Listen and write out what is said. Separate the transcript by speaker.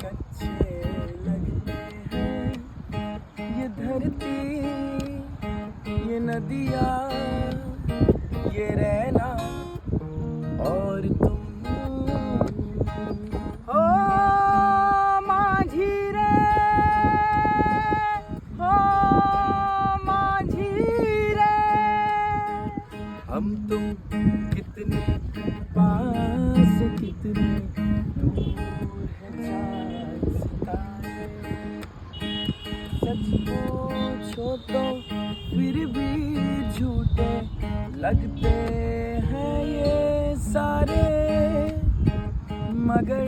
Speaker 1: अच्छे लगते हैं। ये धरती, ये नदियाँ, ये रहना और तुम हो माझी रे, हो माझी रे। हम तुम कितने पास, कितने दूर है चांद सितारे। सच पूछो तो फिर भी झूठे लगते हैं ये सारे, मगर